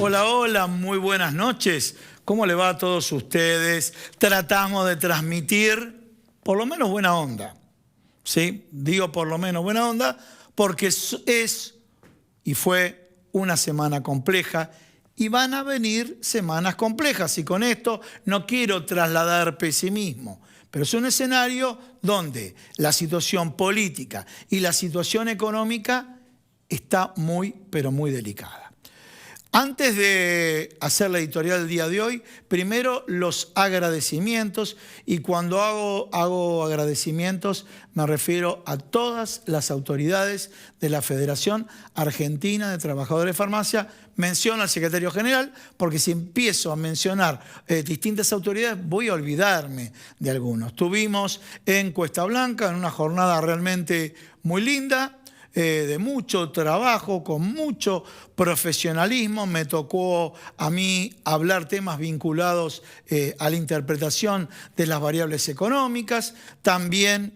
Hola, hola, muy buenas noches. ¿Cómo le va a todos ustedes? Tratamos de transmitir por lo menos buena onda. ¿Sí? Digo por lo menos buena onda porque es y fue una semana compleja y van a venir semanas complejas. Y con esto no quiero trasladar pesimismo, pero es un escenario donde la situación política y la situación económica está muy, pero muy delicada. Antes de hacer la editorial del día de hoy, primero los agradecimientos, y cuando hago agradecimientos me refiero a todas las autoridades de la Federación Argentina de Trabajadores de Farmacia. Menciono al secretario general, porque si empiezo a mencionar distintas autoridades voy a olvidarme de algunos. Estuvimos en Cuesta Blanca en una jornada realmente muy linda, de mucho trabajo, con mucho profesionalismo. Me tocó a mí hablar temas vinculados a la interpretación de las variables económicas. También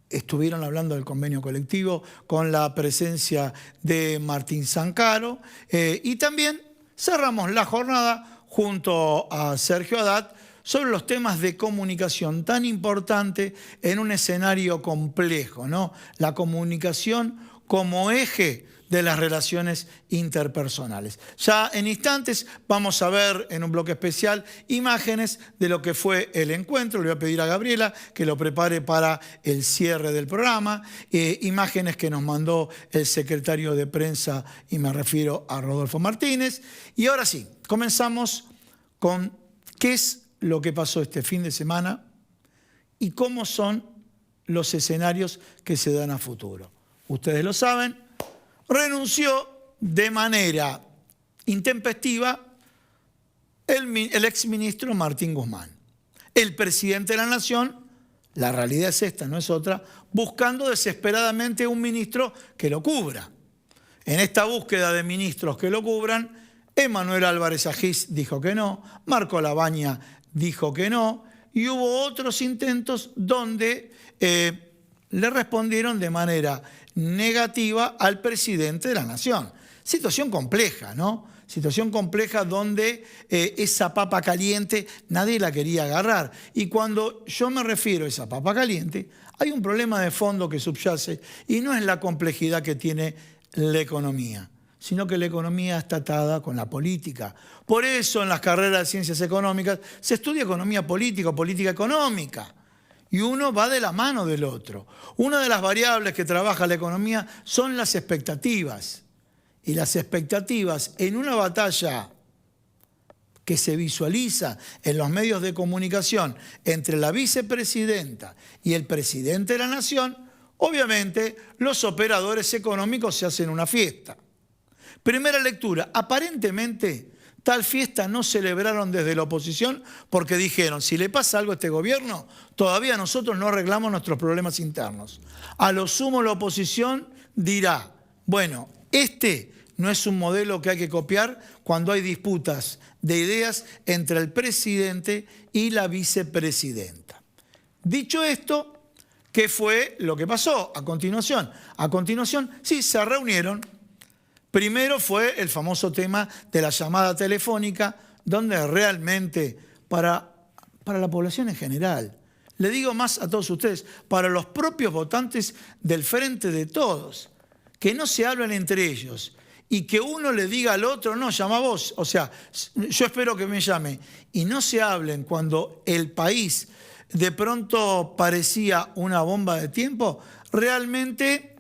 estuvieron hablando del convenio colectivo con la presencia de Martín Zancaro. Y también cerramos la jornada junto a Sergio Haddad sobre los temas de comunicación tan importante en un escenario complejo, ¿no? La comunicación como eje de las relaciones interpersonales. Ya en instantes vamos a ver en un bloque especial imágenes de lo que fue el encuentro. Le voy a pedir a Gabriela que lo prepare para el cierre del programa. Imágenes que nos mandó el secretario de prensa, y me refiero a Rodolfo Martínez. Y ahora sí, comenzamos con qué es lo que pasó este fin de semana y cómo son los escenarios que se dan a futuro. Ustedes lo saben, renunció de manera intempestiva el exministro Martín Guzmán. El presidente de la Nación, la realidad es esta, no es otra, buscando desesperadamente un ministro que lo cubra. En esta búsqueda de ministros que lo cubran, Emanuel Álvarez Agis dijo que no, Marco Labaña dijo que no, y hubo otros intentos donde le respondieron de manera negativa al presidente de la Nación. Situación compleja, ¿no? Situación compleja donde esa papa caliente nadie la quería agarrar. Y cuando yo me refiero a esa papa caliente, hay un problema de fondo que subyace, y no es la complejidad que tiene la economía, sino que la economía está atada con la política. Por eso en las carreras de ciencias económicas se estudia economía política o política económica, y uno va de la mano del otro. Una de las variables que trabaja la economía son las expectativas, y las expectativas en una batalla que se visualiza en los medios de comunicación entre la vicepresidenta y el presidente de la Nación, obviamente los operadores económicos se hacen una fiesta. Primera lectura, aparentemente tal fiesta no celebraron desde la oposición porque dijeron, si le pasa algo a este gobierno, todavía nosotros no arreglamos nuestros problemas internos. A lo sumo la oposición dirá, bueno, este no es un modelo que hay que copiar cuando hay disputas de ideas entre el presidente y la vicepresidenta. Dicho esto, ¿qué fue lo que pasó a continuación? A continuación, sí, se reunieron. Primero fue el famoso tema de la llamada telefónica, donde realmente para la población en general, le digo más a todos ustedes, para los propios votantes del Frente de Todos, que no se hablan entre ellos y que uno le diga al otro, no, llama vos, o sea, yo espero que me llame, y no se hablen cuando el país de pronto parecía una bomba de tiempo, realmente,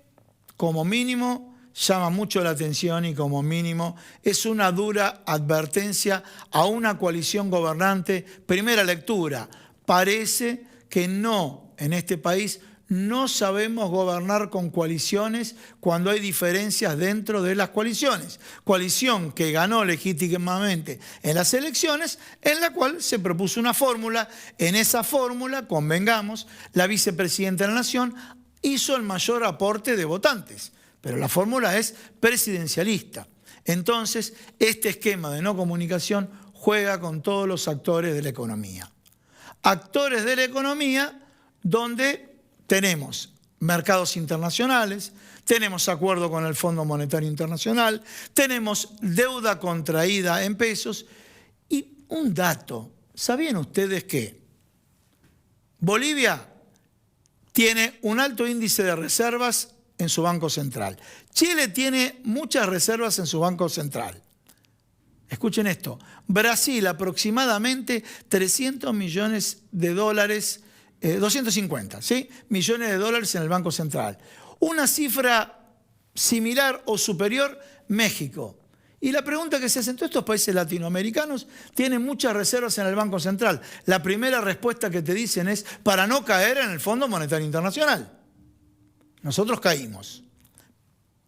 como mínimo, llama mucho la atención, y como mínimo es una dura advertencia a una coalición gobernante. Primera lectura, parece que no, en este país no sabemos gobernar con coaliciones cuando hay diferencias dentro de las coaliciones. Coalición que ganó legítimamente en las elecciones, en la cual se propuso una fórmula. En esa fórmula, convengamos, la vicepresidenta de la Nación hizo el mayor aporte de votantes, pero la fórmula es presidencialista. Entonces, este esquema de no comunicación juega con todos los actores de la economía. Actores de la economía donde tenemos mercados internacionales, tenemos acuerdo con el Fondo Monetario Internacional, tenemos deuda contraída en pesos. Y un dato, ¿sabían ustedes que Bolivia tiene un alto índice de reservas en su Banco Central? Chile tiene muchas reservas en su Banco Central. Escuchen esto, Brasil aproximadamente 300 millones de dólares, 250, ¿sí? millones de dólares en el Banco Central. Una cifra similar o superior, México. Y la pregunta que se hace en todos estos países latinoamericanos, tienen muchas reservas en el Banco Central. La primera respuesta que te dicen es para no caer en el Fondo Monetario Internacional. Nosotros caímos.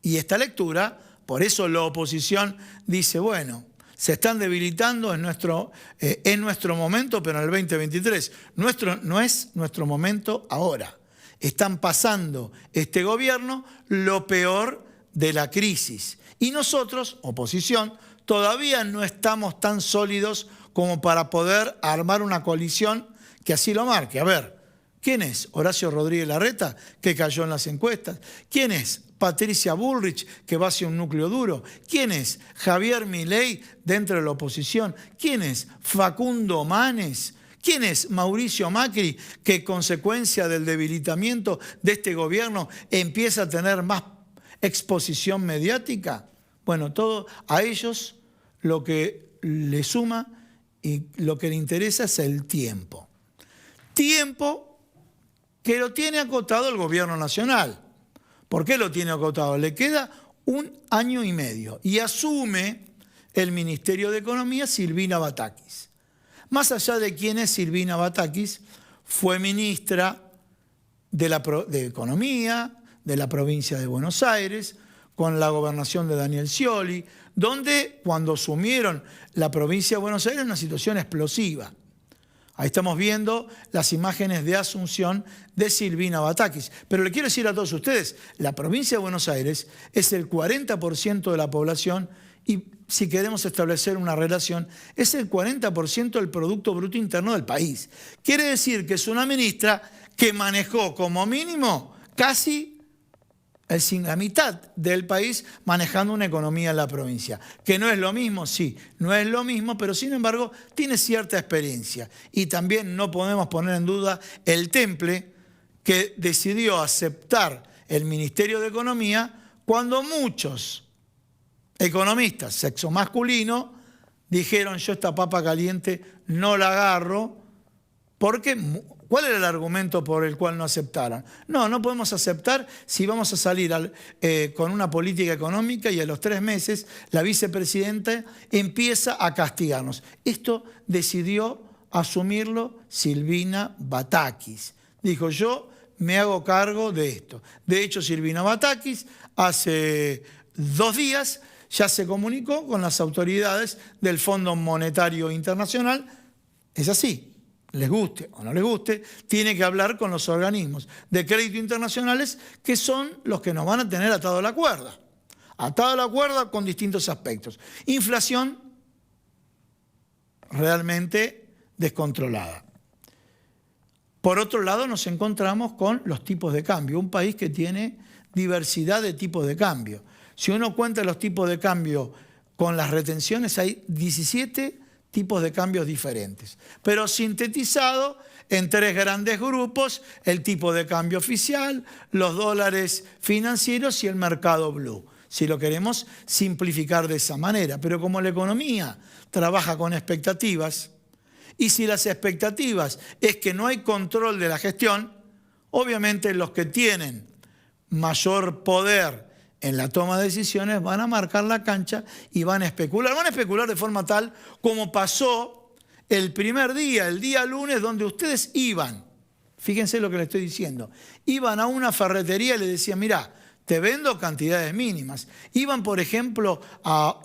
Y esta lectura, por eso la oposición dice, bueno, se están debilitando en nuestro momento, pero en el 2023. No es nuestro momento ahora. Están pasando este gobierno lo peor de la crisis. Y nosotros, oposición, todavía no estamos tan sólidos como para poder armar una coalición que así lo marque. A ver, ¿quién es Horacio Rodríguez Larreta, que cayó en las encuestas? ¿Quién es Patricia Bullrich, que va hacia un núcleo duro? ¿Quién es Javier Milei dentro de la oposición? ¿Quién es Facundo Manes? ¿Quién es Mauricio Macri, que consecuencia del debilitamiento de este gobierno empieza a tener más exposición mediática? Bueno, todo a ellos lo que le suma y lo que le interesa es el tiempo. Tiempo que lo tiene acotado el gobierno nacional. ¿Por qué lo tiene acotado? Le queda 1 año y medio y asume el Ministerio de Economía Silvina Batakis. Más allá de quién es Silvina Batakis, fue ministra de Economía de la provincia de Buenos Aires, con la gobernación de Daniel Scioli, donde cuando asumieron la provincia de Buenos Aires una situación explosiva. Ahí estamos viendo las imágenes de asunción de Silvina Batakis. Pero le quiero decir a todos ustedes, la provincia de Buenos Aires es el 40% de la población y si queremos establecer una relación, es el 40% del Producto Bruto Interno del país. Quiere decir que es una ministra que manejó como mínimo casi la mitad del país manejando una economía en la provincia. Que no es lo mismo, sí, no es lo mismo, pero sin embargo tiene cierta experiencia. Y también no podemos poner en duda el temple que decidió aceptar el Ministerio de Economía cuando muchos economistas, sexo masculino, dijeron yo esta papa caliente no la agarro, porque ¿cuál era el argumento por el cual no aceptaron? No podemos aceptar si vamos a salir con una política económica y a los 3 meses la vicepresidenta empieza a castigarnos. Esto decidió asumirlo Silvina Batakis. Dijo, yo me hago cargo de esto. De hecho, Silvina Batakis hace 2 días ya se comunicó con las autoridades del Fondo Monetario Internacional. Es así. Les guste o no les guste, tiene que hablar con los organismos de crédito internacionales que son los que nos van a tener atado a la cuerda. Atado a la cuerda con distintos aspectos. Inflación realmente descontrolada. Por otro lado, nos encontramos con los tipos de cambio. Un país que tiene diversidad de tipos de cambio. Si uno cuenta los tipos de cambio con las retenciones, hay 17 tipos de cambios diferentes, pero sintetizado en 3 grandes grupos: el tipo de cambio oficial, los dólares financieros y el mercado blue, si lo queremos simplificar de esa manera. Pero como la economía trabaja con expectativas, y si las expectativas es que no hay control de la gestión, obviamente los que tienen mayor poder en la toma de decisiones van a marcar la cancha y van a especular. Van a especular de forma tal como pasó el primer día, el día lunes, donde ustedes iban, fíjense lo que le estoy diciendo, iban a una ferretería y le decían, mirá, te vendo cantidades mínimas. Iban, por ejemplo, a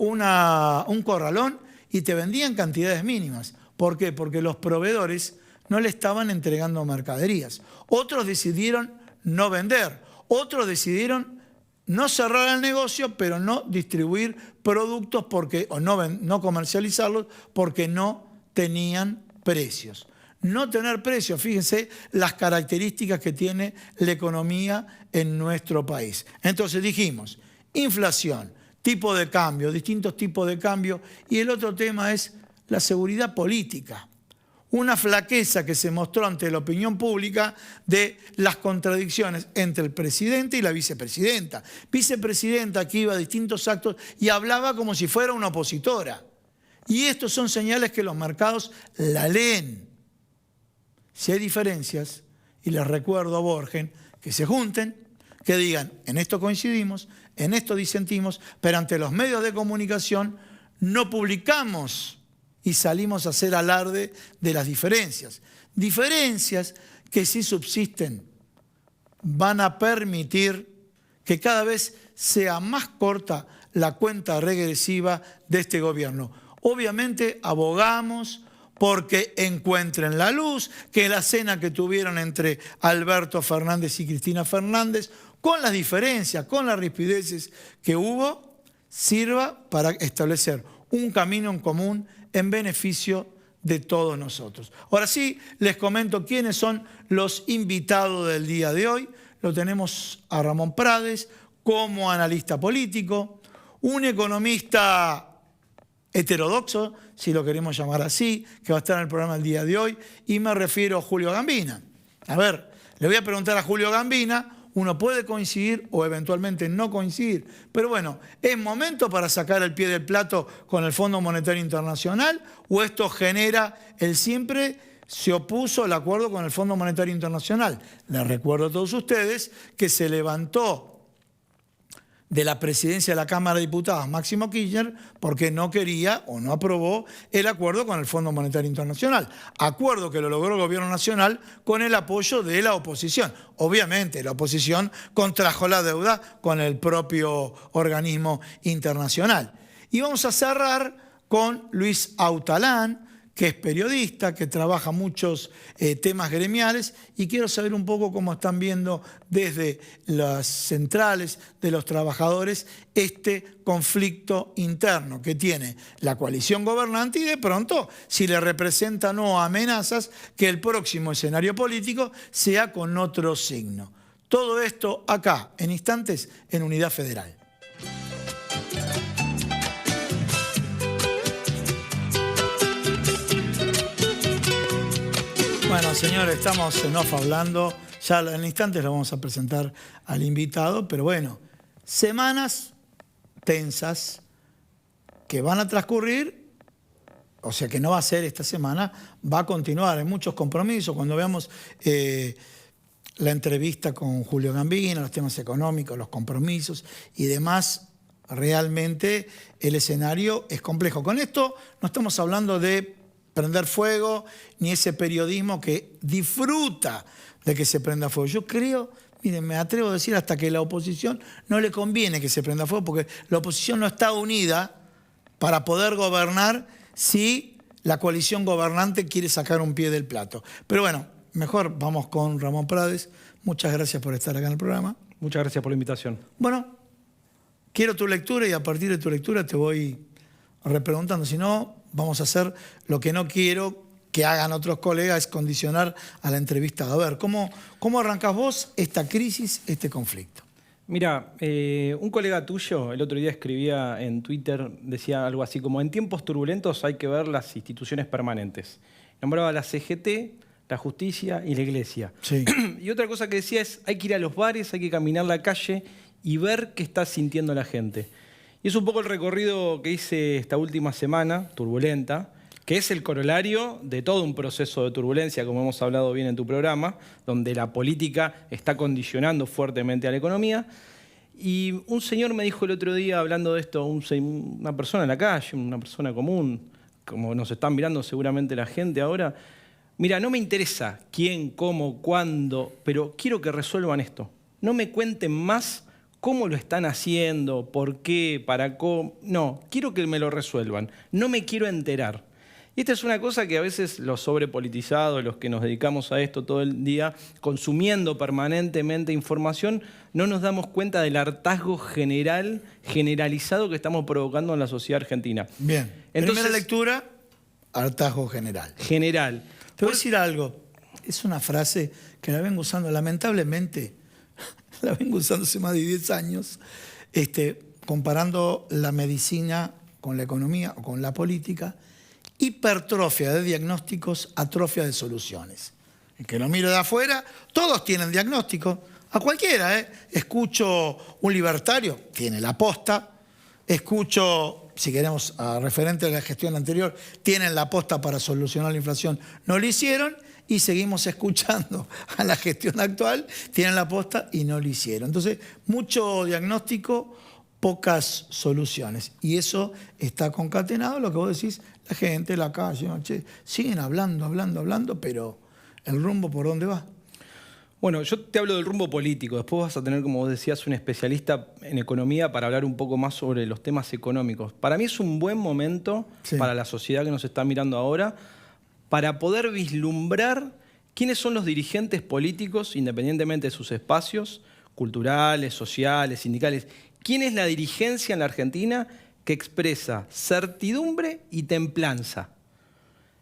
un corralón y te vendían cantidades mínimas. ¿Por qué? Porque los proveedores no le estaban entregando mercaderías. Otros decidieron no vender, otros decidieron no cerrar el negocio, pero no distribuir productos o no comercializarlos porque no tenían precios. no tener precios. Fíjense las características que tiene la economía en nuestro país. Entonces dijimos, inflación, tipo de cambio, distintos tipos de cambio, y el otro tema es la seguridad política. Una flaqueza que se mostró ante la opinión pública de las contradicciones entre el presidente y la vicepresidenta. Vicepresidenta que iba a distintos actos y hablaba como si fuera una opositora. Y estos son señales que los mercados la leen. Si hay diferencias, y les recuerdo a Borgen, que se junten, que digan, en esto coincidimos, en esto disentimos, pero ante los medios de comunicación no publicamos y salimos a hacer alarde de las diferencias. Diferencias que si subsisten van a permitir que cada vez sea más corta la cuenta regresiva de este gobierno. Obviamente abogamos porque encuentren la luz, que la cena que tuvieron entre Alberto Fernández y Cristina Fernández, con las diferencias, con las rispideces que hubo, sirva para establecer un camino en común en beneficio de todos nosotros. Ahora sí, les comento quiénes son los invitados del día de hoy. Lo tenemos a Ramón Prades como analista político, un economista heterodoxo, si lo queremos llamar así, que va a estar en el programa el día de hoy, y me refiero a Julio Gambina. A ver, le voy a preguntar a Julio Gambina, uno puede coincidir o eventualmente no coincidir, pero bueno, ¿es momento para sacar el pie del plato con el Fondo Monetario Internacional o esto genera el siempre se opuso al acuerdo con el Fondo Monetario Internacional? Les recuerdo a todos ustedes que se levantó de la presidencia de la Cámara de Diputados Máximo Kirchner porque no quería o no aprobó el acuerdo con el Fondo Monetario Internacional. Acuerdo que lo logró el Gobierno Nacional con el apoyo de la oposición. Obviamente la oposición contrajo la deuda con el propio organismo internacional. Y vamos a cerrar con Luis Autalán, que es periodista, que trabaja muchos temas gremiales, y quiero saber un poco cómo están viendo desde las centrales de los trabajadores este conflicto interno que tiene la coalición gobernante y de pronto si le representa o no amenazas que el próximo escenario político sea con otro signo. Todo esto acá, en instantes, en Unidad Federal. Bueno, señores, estamos en off hablando. Ya en instantes lo vamos a presentar al invitado, pero bueno, semanas tensas que van a transcurrir, o sea que no va a ser esta semana, va a continuar. Hay muchos compromisos. Cuando veamos la entrevista con Julio Gambina, los temas económicos, los compromisos y demás, realmente el escenario es complejo. Con esto no estamos hablando de prender fuego, ni ese periodismo que disfruta de que se prenda fuego. Yo creo, miren, me atrevo a decir hasta que la oposición no le conviene que se prenda fuego, porque la oposición no está unida para poder gobernar si la coalición gobernante quiere sacar un pie del plato. Pero bueno, mejor vamos con Ramón Prades. Muchas gracias por estar acá en el programa. Muchas gracias por la invitación. Bueno, quiero tu lectura y a partir de tu lectura te voy repreguntando. Si no, vamos a hacer lo que no quiero que hagan otros colegas, es condicionar a la entrevista. A ver, ¿cómo arrancás vos esta crisis, este conflicto? Mira, un colega tuyo el otro día escribía en Twitter, decía algo así como: en tiempos turbulentos hay que ver las instituciones permanentes. Nombraba la CGT, la justicia y la iglesia. Sí. Y otra cosa que decía es: hay que ir a los bares, hay que caminar la calle y ver qué está sintiendo la gente. Y es un poco el recorrido que hice esta última semana, turbulenta, que es el corolario de todo un proceso de turbulencia, como hemos hablado bien en tu programa, donde la política está condicionando fuertemente a la economía. Y un señor me dijo el otro día, hablando de esto, una persona en la calle, una persona común, como nos están mirando seguramente la gente ahora: mira, no me interesa quién, cómo, cuándo, pero quiero que resuelvan esto. No me cuenten más cómo lo están haciendo, por qué, para cómo. No, quiero que me lo resuelvan. No me quiero enterar. Y esta es una cosa que a veces los sobrepolitizados, los que nos dedicamos a esto todo el día, consumiendo permanentemente información, no nos damos cuenta del hartazgo generalizado que estamos provocando en la sociedad argentina. Bien. Entonces, primera lectura, hartazgo general. General. Te voy a decir algo. Es una frase que la vengo usando, lamentablemente, la vengo usando hace más de 10 años, comparando la medicina con la economía o con la política. Hipertrofia de diagnósticos, atrofia de soluciones. El que lo miro de afuera, todos tienen diagnóstico. A cualquiera, ¿eh? Escucho un libertario, tiene la posta. Escucho, si queremos, a referente de la gestión anterior, tienen la posta para solucionar la inflación, no lo hicieron, y seguimos escuchando a la gestión actual, tienen la posta y no lo hicieron. Entonces, mucho diagnóstico, pocas soluciones. Y eso está concatenado, lo que vos decís, la gente, la calle, ¿no? Che, siguen hablando, pero ¿el rumbo por dónde va? Bueno, yo te hablo del rumbo político. Después vas a tener, como vos decías, un especialista en economía para hablar un poco más sobre los temas económicos. Para mí es un buen momento para la sociedad que nos está mirando ahora para poder vislumbrar quiénes son los dirigentes políticos, independientemente de sus espacios culturales, sociales, sindicales. ¿Quién es la dirigencia en la Argentina que expresa certidumbre y templanza?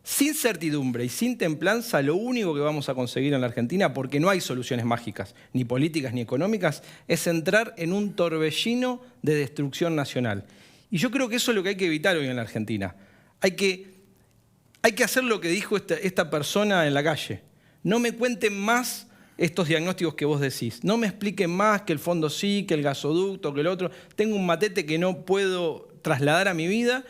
Sin certidumbre y sin templanza, lo único que vamos a conseguir en la Argentina, porque no hay soluciones mágicas, ni políticas ni económicas, es entrar en un torbellino de destrucción nacional. Y yo creo que eso es lo que hay que evitar hoy en la Argentina. Hay que hacer lo que dijo esta persona en la calle. No me cuenten más estos diagnósticos que vos decís. No me expliquen más que el fondo sí, que el gasoducto, que el otro. Tengo un matete que no puedo trasladar a mi vida,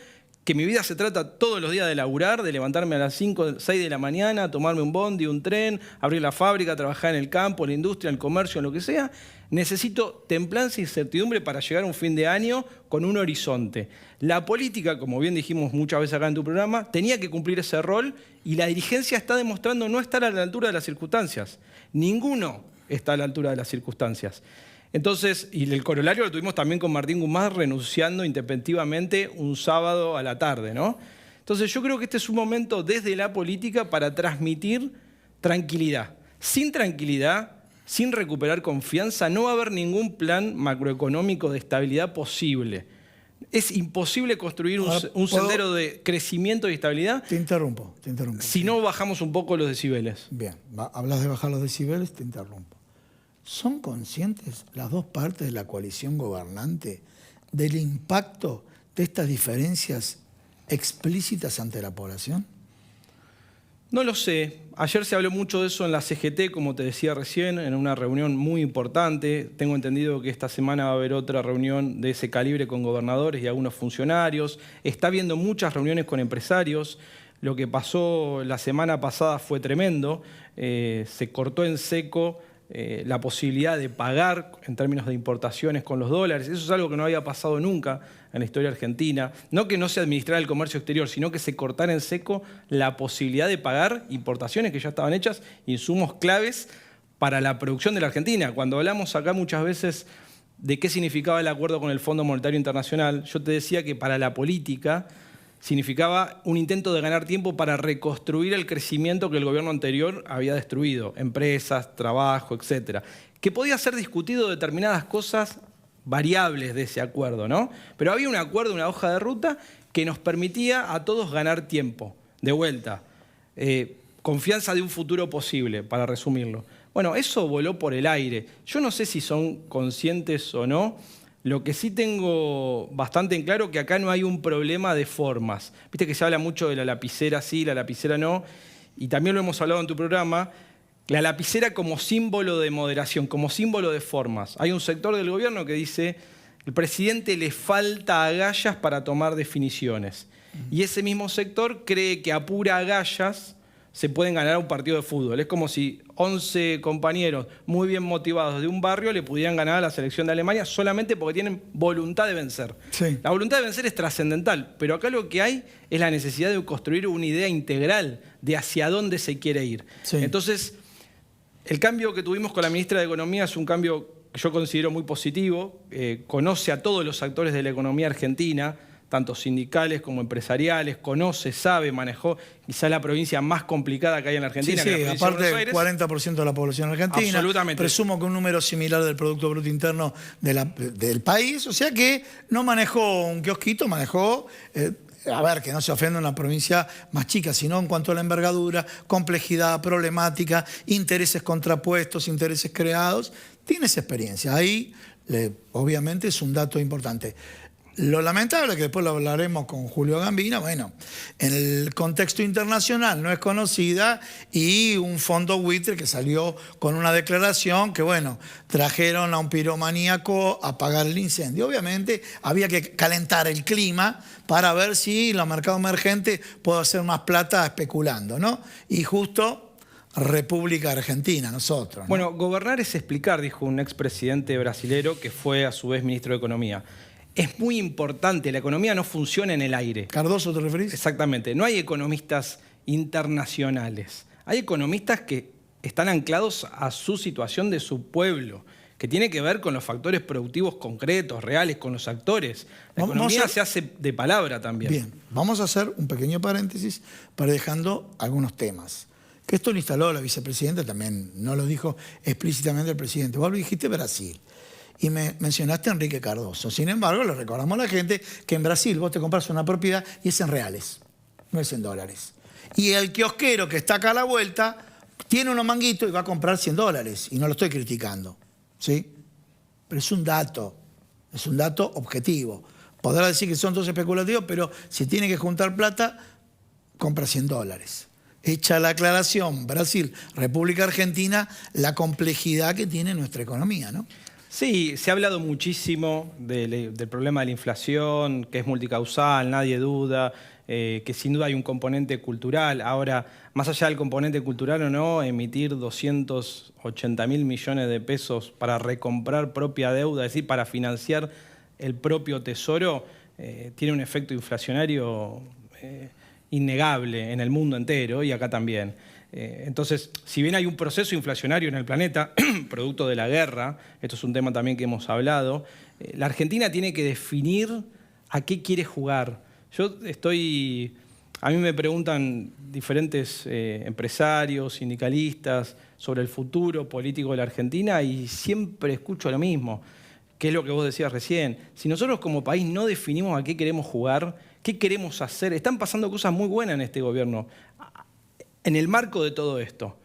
que mi vida se trata todos los días de laburar, de levantarme a las 5, 6 de la mañana, tomarme un bondi, un tren, abrir la fábrica, trabajar en el campo, en la industria, en el comercio, en lo que sea. Necesito templanza y certidumbre para llegar a un fin de año con un horizonte. La política, como bien dijimos muchas veces acá en tu programa, tenía que cumplir ese rol y la dirigencia está demostrando no estar a la altura de las circunstancias. Ninguno está a la altura de las circunstancias. Entonces, y el corolario lo tuvimos también con Martín Guzmán renunciando intempestivamente un sábado a la tarde, ¿no? Entonces yo creo que este es un momento desde la política para transmitir tranquilidad. Sin tranquilidad, sin recuperar confianza, no va a haber ningún plan macroeconómico de estabilidad posible. Es imposible construir un sendero de crecimiento y estabilidad. Te interrumpo. Si no bajamos un poco los decibeles. Bien, hablas de bajar los decibeles, te interrumpo. ¿Son conscientes las dos partes de la coalición gobernante del impacto de estas diferencias explícitas ante la población? No lo sé. Ayer se habló mucho de eso en la CGT, como te decía recién, en una reunión muy importante. Tengo entendido que esta semana va a haber otra reunión de ese calibre con gobernadores y algunos funcionarios. Está habiendo muchas reuniones con empresarios. Lo que pasó la semana pasada fue tremendo. Se cortó en seco la posibilidad de pagar en términos de importaciones con los dólares. Eso es algo que no había pasado nunca en la historia argentina. No que no se administrara el comercio exterior, sino que se cortara en seco la posibilidad de pagar importaciones que ya estaban hechas, insumos claves para la producción de la Argentina. Cuando hablamos acá muchas veces de qué significaba el acuerdo con el Fondo Monetario Internacional, yo te decía que para la política significaba un intento de ganar tiempo para reconstruir el crecimiento que el gobierno anterior había destruido, empresas, trabajo, etcétera. Que podía ser discutido determinadas cosas variables de ese acuerdo, ¿no? Pero había un acuerdo, una hoja de ruta que nos permitía a todos ganar tiempo, de vuelta. Confianza de un futuro posible, para resumirlo. Bueno, eso voló por el aire. Yo no sé si son conscientes o no. Lo que sí tengo bastante en claro es que acá no hay un problema de formas. Viste que se habla mucho de la lapicera sí, la lapicera no, y también lo hemos hablado en tu programa, la lapicera como símbolo de moderación, como símbolo de formas. Hay un sector del gobierno que dice, el presidente le falta agallas para tomar definiciones. Y ese mismo sector cree que a pura agallas se pueden ganar un partido de fútbol. Es como si 11 compañeros muy bien motivados de un barrio le pudieran ganar a la selección de Alemania solamente porque tienen voluntad de vencer. Sí. La voluntad de vencer es trascendental, pero acá lo que hay es la necesidad de construir una idea integral de hacia dónde se quiere ir. Sí. Entonces, el cambio que tuvimos con la ministra de Economía es un cambio que yo considero muy positivo. Conoce a todos los actores de la economía argentina, tanto sindicales como empresariales, conoce, sabe, manejó quizá la provincia más complicada que hay en la Argentina. Sí, que la aparte de del 40% de la población argentina. Absolutamente. Presumo que un número similar del Producto Bruto Interno del país. O sea que no manejó un kiosquito, manejó a ver, que no se ofenda una provincia más chica, sino en cuanto a la envergadura, complejidad, problemática, intereses contrapuestos, intereses creados, tienes experiencia. Ahí, obviamente, es un dato importante. Lo lamentable, que después lo hablaremos con Julio Gambina, bueno, en el contexto internacional no es conocida, y un fondo buitre que salió con una declaración que, bueno, trajeron a un piromaníaco a apagar el incendio. Obviamente había que calentar el clima para ver si los mercados emergentes pueden hacer más plata especulando, ¿no? Y justo República Argentina, nosotros, ¿no? Bueno, gobernar es explicar, dijo un expresidente brasilero que fue a su vez ministro de Economía. Es muy importante, la economía no funciona en el aire. ¿Cardoso te referís? Exactamente, no hay economistas internacionales. Hay economistas que están anclados a su situación de su pueblo, que tiene que ver con los factores productivos concretos, reales, con los actores. La economía se hace de palabra también. Bien, vamos a hacer un pequeño paréntesis para ir dejando algunos temas. Que esto lo instaló la vicepresidenta, también no lo dijo explícitamente el presidente. Vos lo dijiste Brasil. Y me mencionaste a Enrique Cardoso. Sin embargo, le recordamos a la gente que en Brasil vos te compras una propiedad y es en reales, no es en dólares. Y el kiosquero que está acá a la vuelta tiene unos manguitos y va a comprar $100. Y no lo estoy criticando, ¿sí? Pero es un dato objetivo. Podrá decir que son todos especulativos, pero si tiene que juntar plata, compra $100. Hecha la aclaración, Brasil, República Argentina, la complejidad que tiene nuestra economía, ¿no? Sí, se ha hablado muchísimo del problema de la inflación, que es multicausal, nadie duda, que sin duda hay un componente cultural. Ahora, más allá del componente cultural o no, emitir 280.000 millones de pesos para recomprar propia deuda, es decir, para financiar el propio tesoro, tiene un efecto inflacionario innegable en el mundo entero y acá también. Entonces, si bien hay un proceso inflacionario en el planeta, producto de la guerra, esto es un tema también que hemos hablado, la Argentina tiene que definir a qué quiere jugar. A mí me preguntan diferentes empresarios, sindicalistas, sobre el futuro político de la Argentina y siempre escucho lo mismo, que es lo que vos decías recién. Si nosotros como país no definimos a qué queremos jugar, qué queremos hacer, están pasando cosas muy buenas en este gobierno. En el marco de todo esto.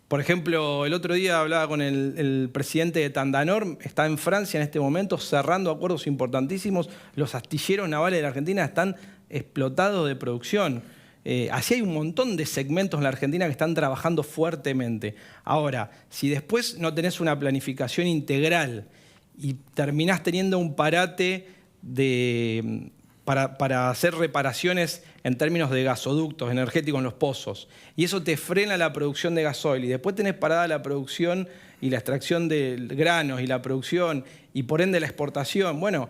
Por ejemplo, el otro día hablaba con el presidente de Tandanor, está en Francia en este momento cerrando acuerdos importantísimos. Los astilleros navales de la Argentina están explotados de producción. Así hay un montón de segmentos en la Argentina que están trabajando fuertemente. Ahora, si después no tenés una planificación integral y terminás teniendo un parate para hacer reparaciones en términos de gasoductos energéticos en los pozos, y eso te frena la producción de gasoil, y después tenés parada la producción y la extracción de granos y la producción, y por ende la exportación. Bueno,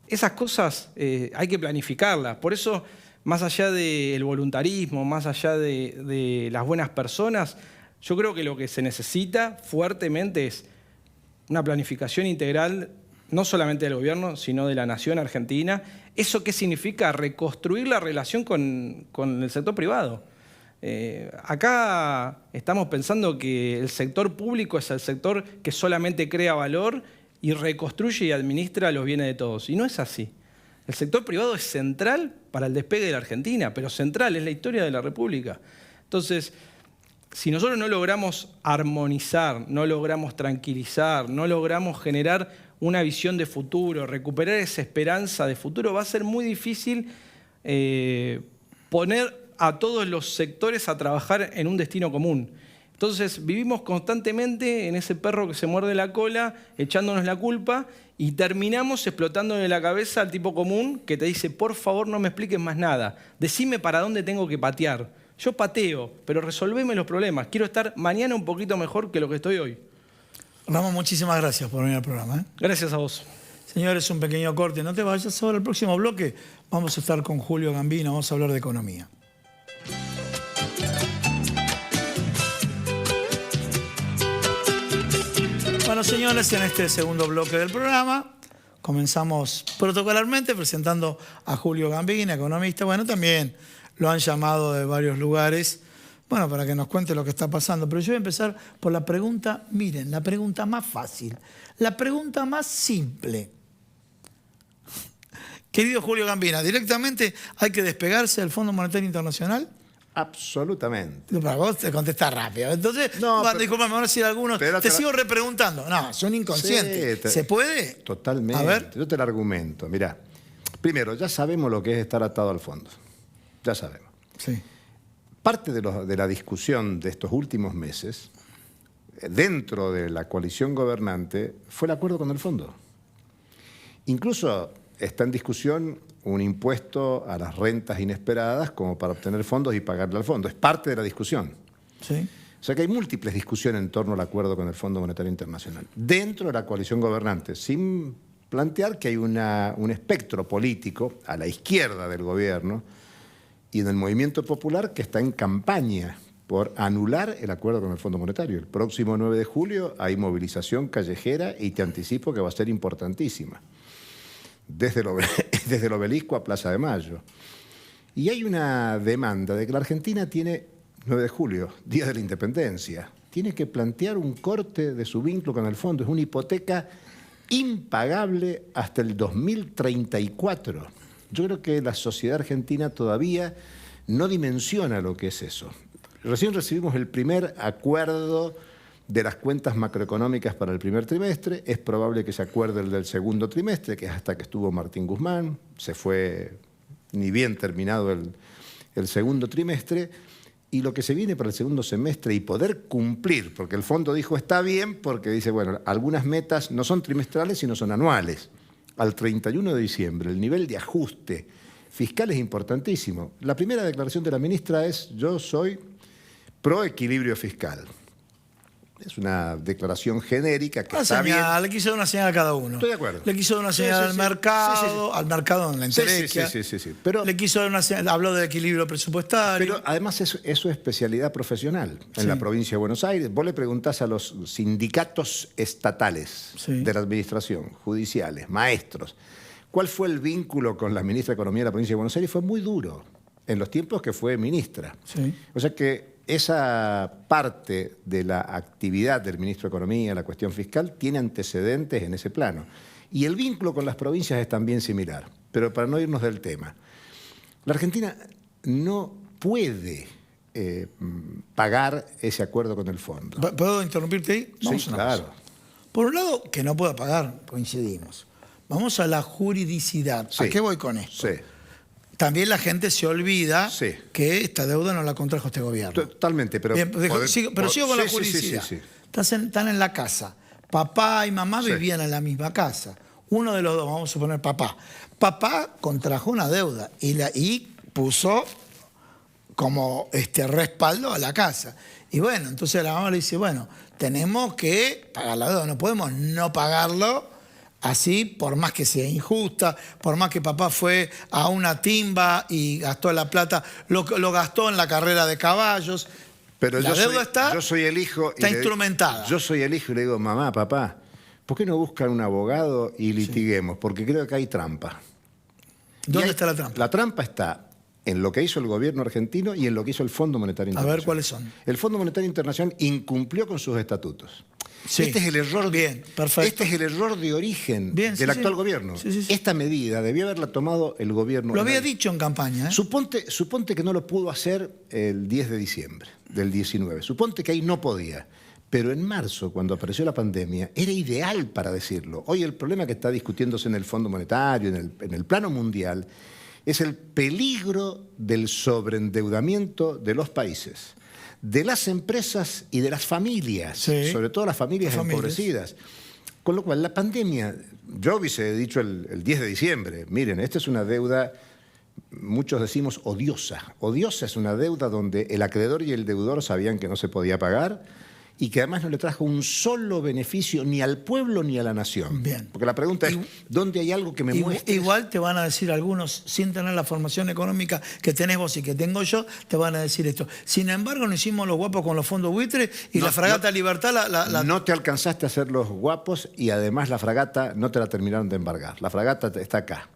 esas cosas hay que planificarlas. Por eso, más allá del voluntarismo, más allá de las buenas personas, yo creo que lo que se necesita fuertemente es una planificación integral, no solamente del gobierno, sino de la nación argentina. ¿Eso qué significa? Reconstruir la relación con el sector privado. Acá estamos pensando que el sector público es el sector que solamente crea valor y reconstruye y administra los bienes de todos. Y no es así. El sector privado es central para el despegue de la Argentina, pero central, es la historia de la República. Entonces, si nosotros no logramos armonizar, no logramos tranquilizar, no logramos generar una visión de futuro, recuperar esa esperanza de futuro, va a ser muy difícil poner a todos los sectores a trabajar en un destino común. Entonces vivimos constantemente en ese perro que se muerde la cola, echándonos la culpa, y terminamos explotándole la cabeza al tipo común que te dice: por favor, no me expliques más nada, decime para dónde tengo que patear. Yo pateo, pero resolveme los problemas. Quiero estar mañana un poquito mejor que lo que estoy hoy. Ramón, muchísimas gracias por venir al programa, ¿eh? Gracias a vos. Señores, un pequeño corte. No te vayas ahora al próximo bloque. Vamos a estar con Julio Gambina, vamos a hablar de economía. Bueno, señores, en este segundo bloque del programa comenzamos protocolarmente presentando a Julio Gambina, economista. Bueno, también lo han llamado de varios lugares, bueno, para que nos cuente lo que está pasando. Pero yo voy a empezar por la pregunta, miren, la pregunta más fácil, la pregunta más simple. Querido Julio Gambina, ¿directamente hay que despegarse del Fondo Monetario Internacional? Absolutamente. Para vos te contestás rápido. Entonces, No, disculpame, me van a decir algunos. Te sigo repreguntando. No, son inconscientes. Sí, ¿Se puede? Totalmente. A ver. Yo te lo argumento. Mirá, primero, ya sabemos lo que es estar atado al fondo. Ya sabemos. Sí. Parte de la discusión de estos últimos meses, dentro de la coalición gobernante, fue el acuerdo con el fondo. Incluso está en discusión un impuesto a las rentas inesperadas como para obtener fondos y pagarle al fondo. Es parte de la discusión. Sí. O sea que hay múltiples discusiones en torno al acuerdo con el Fondo Monetario Internacional, dentro de la coalición gobernante, sin plantear que hay un espectro político a la izquierda del gobierno y en el movimiento popular que está en campaña por anular el acuerdo con el Fondo Monetario. El próximo 9 de julio hay movilización callejera y te anticipo que va a ser importantísima. Desde el Obelisco a Plaza de Mayo. Y hay una demanda de que la Argentina tiene 9 de julio, Día de la Independencia. Tiene que plantear un corte de su vínculo con el fondo. Es una hipoteca impagable hasta el 2034. Yo creo que la sociedad argentina todavía no dimensiona lo que es eso. Recién recibimos el primer acuerdo de las cuentas macroeconómicas para el primer trimestre. Es probable que se acuerde el del segundo trimestre, que es hasta que estuvo Martín Guzmán. Se fue ni bien terminado el segundo trimestre. Y lo que se viene para el segundo semestre y poder cumplir, porque el fondo dijo está bien, porque dice, bueno, algunas metas no son trimestrales, sino son anuales. Al 31 de diciembre, el nivel de ajuste fiscal es importantísimo. La primera declaración de la ministra es, yo soy pro equilibrio fiscal. Es una declaración genérica que está bien. Le quiso dar una señal a cada uno. Estoy de acuerdo. Le quiso dar una señal al mercado, al mercado en la entelequia. Sí. Pero, le quiso dar una señal, habló de equilibrio presupuestario. Pero además es su especialidad profesional en la provincia de Buenos Aires. Vos le preguntás a los sindicatos estatales de la administración, judiciales, maestros, ¿cuál fue el vínculo con la ministra de Economía de la provincia de Buenos Aires? Fue muy duro en los tiempos que fue ministra. Sí. O sea que esa parte de la actividad del ministro de Economía, la cuestión fiscal, tiene antecedentes en ese plano. Y el vínculo con las provincias es también similar. Pero para no irnos del tema, la Argentina no puede pagar ese acuerdo con el fondo. ¿Puedo interrumpirte ahí? Sí, claro. Por un lado, que no pueda pagar, coincidimos. Vamos a la juridicidad. Sí. ¿A qué voy con esto? Sí. También la gente se olvida que esta deuda no la contrajo este gobierno. Totalmente, pero... Bien, sigo con la juridicidad. Sí. Están en la casa. Papá y mamá vivían en la misma casa. Uno de los dos, vamos a suponer papá. Papá contrajo una deuda y puso como respaldo a la casa. Y bueno, entonces la mamá le dice, bueno, tenemos que pagar la deuda, no podemos no pagarlo. Así, por más que sea injusta, por más que papá fue a una timba y gastó la plata, lo gastó en la carrera de caballos. Pero la deuda yo soy el hijo. Está instrumentada. Yo soy el hijo y le digo, mamá, papá, ¿por qué no buscan un abogado y litiguemos? Porque creo que hay trampa. ¿Dónde está la trampa? La trampa está en lo que hizo el gobierno argentino y en lo que hizo el Fondo Monetario Internacional. A ver, ¿cuáles son? El Fondo Monetario Internacional incumplió con sus estatutos. Sí. Este es el error. Bien, perfecto. Este es el error de origen del actual gobierno. Sí. Esta medida debió haberla tomado el gobierno. Lo había dicho en campaña. Suponte que no lo pudo hacer el 10 de diciembre del 19. Suponte que ahí no podía. Pero en marzo, cuando apareció la pandemia, era ideal para decirlo. Hoy el problema que está discutiéndose en el Fondo Monetario, en el plano mundial, es el peligro del sobreendeudamiento de los países, de las empresas y de las familias, sobre todo las familias empobrecidas. Con lo cual, la pandemia, yo hubiese dicho el 10 de diciembre, miren, esta es una deuda, muchos decimos odiosa. Odiosa es una deuda donde el acreedor y el deudor sabían que no se podía pagar y que además no le trajo un solo beneficio ni al pueblo ni a la nación. Bien. Porque la pregunta es, ¿dónde hay algo que me muestre? Igual te van a decir algunos, sin tener la formación económica que tenés vos y que tengo yo, te van a decir esto. Sin embargo, no hicimos los guapos con los fondos buitres y la fragata Libertad... No te alcanzaste a hacer los guapos y además la fragata no te la terminaron de embargar. La fragata está acá.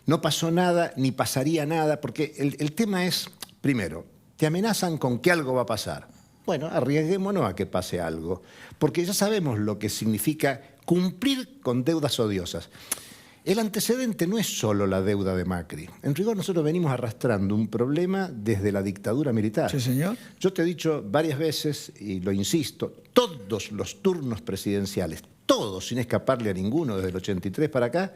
No pasó nada, ni pasaría nada, porque el tema es, primero, te amenazan con que algo va a pasar. Bueno, arriesguémonos a que pase algo, porque ya sabemos lo que significa cumplir con deudas odiosas. El antecedente no es solo la deuda de Macri. En rigor, nosotros venimos arrastrando un problema desde la dictadura militar. Sí, señor. Yo te he dicho varias veces, y lo insisto, todos los turnos presidenciales, todos, sin escaparle a ninguno, desde el 83 para acá,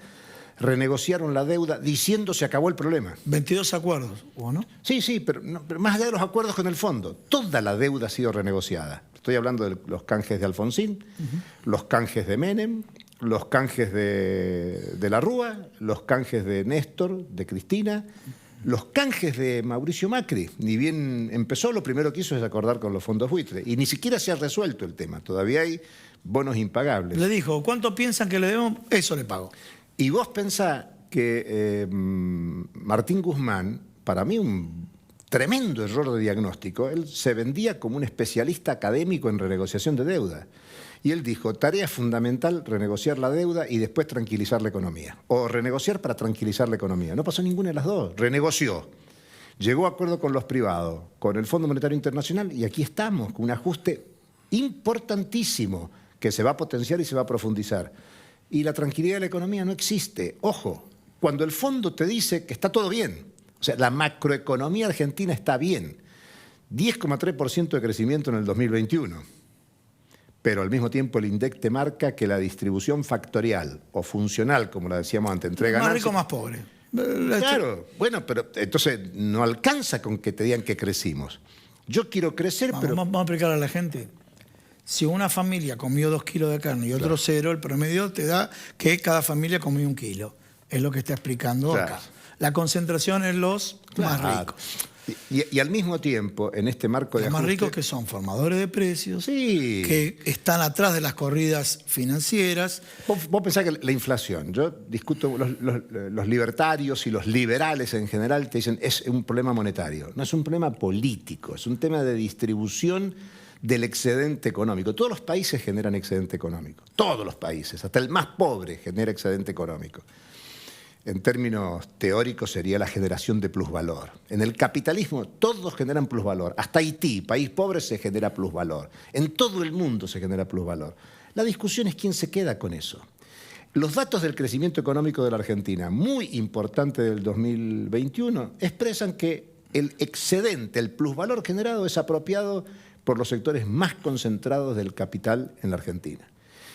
renegociaron la deuda diciendo se acabó el problema. 22 acuerdos, ¿o no? Sí, pero más allá de los acuerdos con el fondo, toda la deuda ha sido renegociada. Estoy hablando de los canjes de Alfonsín, los canjes de Menem, los canjes de la Rúa, los canjes de Néstor, de Cristina, los canjes de Mauricio Macri. Ni bien empezó, lo primero que hizo es acordar con los fondos buitre. Y ni siquiera se ha resuelto el tema. Todavía hay bonos impagables. Le dijo, ¿cuánto piensan que le debemos? Eso le pago. Y vos pensás que Martín Guzmán, para mí un tremendo error de diagnóstico, él se vendía como un especialista académico en renegociación de deuda. Y él dijo, tarea fundamental, renegociar la deuda y después tranquilizar la economía. O renegociar para tranquilizar la economía. No pasó ninguna de las dos. Renegoció. Llegó a acuerdo con los privados, con el Fondo Monetario Internacional, y aquí estamos, con un ajuste importantísimo que se va a potenciar y se va a profundizar. Y la tranquilidad de la economía no existe. Ojo, cuando el fondo te dice que está todo bien, o sea, la macroeconomía argentina está bien, 10,3% de crecimiento en el 2021. Pero al mismo tiempo el INDEC te marca que la distribución factorial o funcional, como la decíamos antes, entre Más ganancias... rico, más pobre. Claro, bueno, pero entonces no alcanza con que te digan que crecimos. Yo quiero crecer, pero... Vamos a explicar a la gente. Si una familia comió 2 kilos de carne y otro 0, el promedio te da que cada familia comió 1 kilo. Es lo que está explicando acá. La concentración en los más ricos. Y al mismo tiempo, en este marco de los más ajuste... ricos que son formadores de precios, sí, que están atrás de las corridas financieras. Vos pensás que la inflación, yo discuto, los libertarios y los liberales en general te dicen es un problema monetario. No es un problema político, es un tema de distribución del excedente económico. Todos los países generan excedente económico. Todos los países, hasta el más pobre genera excedente económico. En términos teóricos sería la generación de plusvalor. En el capitalismo todos generan plusvalor. Hasta Haití, país pobre, se genera plusvalor. En todo el mundo se genera plusvalor. La discusión es quién se queda con eso. Los datos del crecimiento económico de la Argentina, muy importante del 2021, expresan que el excedente, el plusvalor generado es apropiado por los sectores más concentrados del capital en la Argentina.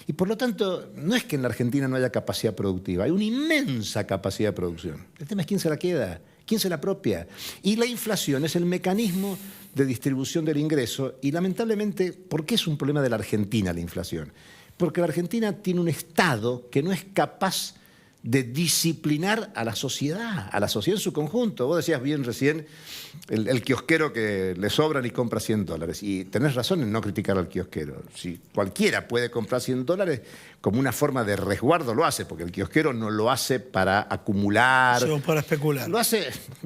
Y por lo tanto, no es que en la Argentina no haya capacidad productiva, hay una inmensa capacidad de producción. El tema es quién se la queda, quién se la apropia. Y la inflación es el mecanismo de distribución del ingreso y lamentablemente, ¿por qué es un problema de la Argentina la inflación? Porque la Argentina tiene un Estado que no es capaz de disciplinar a la sociedad en su conjunto. Vos decías bien recién, el kiosquero que le sobran y compra $100. Y tenés razón en no criticar al kiosquero. Si cualquiera puede comprar $100, como una forma de resguardo lo hace, porque el kiosquero no lo hace para acumular. O para especular. Lo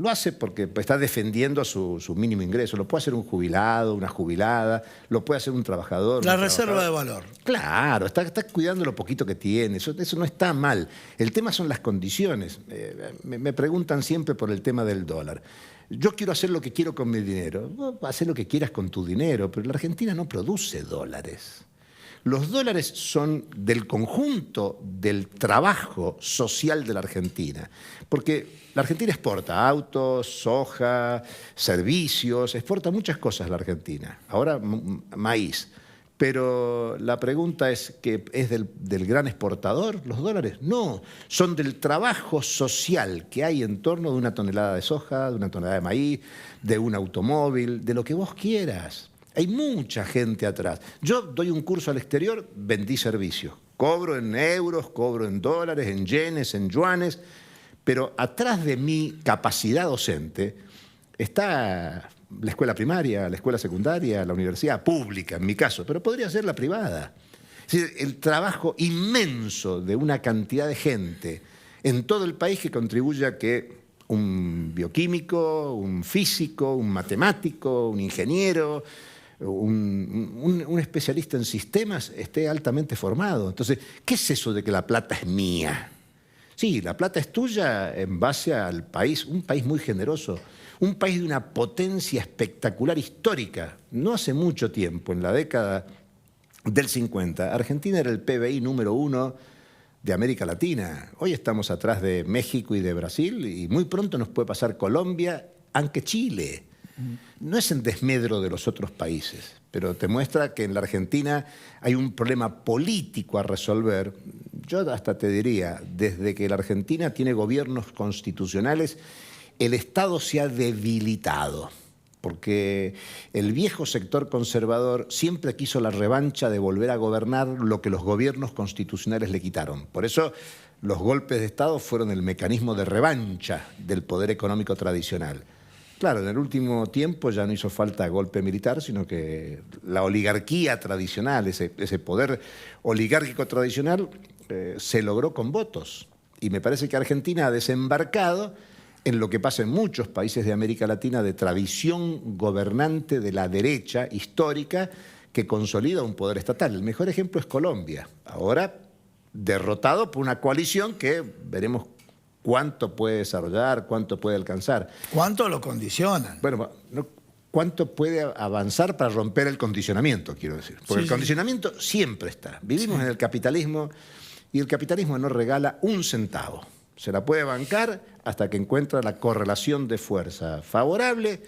hace porque está defendiendo su mínimo ingreso. Lo puede hacer un jubilado, una jubilada, lo puede hacer un trabajador. La reserva de valor. Claro, está cuidando lo poquito que tiene. Eso no está mal. El tema son las condiciones. Me preguntan siempre por el tema del dólar. Yo quiero hacer lo que quiero con mi dinero. Vos hacer lo que quieras con tu dinero, pero la Argentina no produce dólares. Los dólares son del conjunto del trabajo social de la Argentina. Porque la Argentina exporta autos, soja, servicios, exporta muchas cosas la Argentina. Ahora maíz. Pero la pregunta es, ¿que es del gran exportador los dólares? No, son del trabajo social que hay en torno de 1 tonelada de soja, de 1 tonelada de maíz, de un automóvil, de lo que vos quieras. Hay mucha gente atrás. Yo doy un curso al exterior, vendí servicios. Cobro en euros, cobro en dólares, en yenes, en yuanes, pero atrás de mi capacidad docente está la escuela primaria, la escuela secundaria, la universidad pública, en mi caso, pero podría ser la privada. Es decir, el trabajo inmenso de una cantidad de gente en todo el país que contribuye a que un bioquímico, un físico, un matemático, un ingeniero, un especialista en sistemas esté altamente formado. Entonces, ¿qué es eso de que la plata es mía? Sí, la plata es tuya en base al país, un país muy generoso, un país de una potencia espectacular histórica. No hace mucho tiempo, en la década del 50, Argentina era el PBI número 1 de América Latina. Hoy estamos atrás de México y de Brasil y muy pronto nos puede pasar Colombia, aunque Chile. No es en desmedro de los otros países, pero te muestra que en la Argentina hay un problema político a resolver. Yo hasta te diría, desde que la Argentina tiene gobiernos constitucionales, el Estado se ha debilitado, porque el viejo sector conservador siempre quiso la revancha de volver a gobernar lo que los gobiernos constitucionales le quitaron. Por eso los golpes de Estado fueron el mecanismo de revancha del poder económico tradicional. Claro, en el último tiempo ya no hizo falta golpe militar, sino que la oligarquía tradicional, ese poder oligárquico tradicional, se logró con votos. Y me parece que Argentina ha desembarcado en lo que pasa en muchos países de América Latina de tradición gobernante de la derecha histórica que consolida un poder estatal. El mejor ejemplo es Colombia, ahora derrotado por una coalición que veremos cuánto puede desarrollar, cuánto puede alcanzar. ¿Cuánto lo condicionan? Bueno, cuánto puede avanzar para romper el condicionamiento, quiero decir. Porque el condicionamiento siempre está. Vivimos en el capitalismo y el capitalismo no regala un centavo. Se la puede bancar hasta que encuentra la correlación de fuerza favorable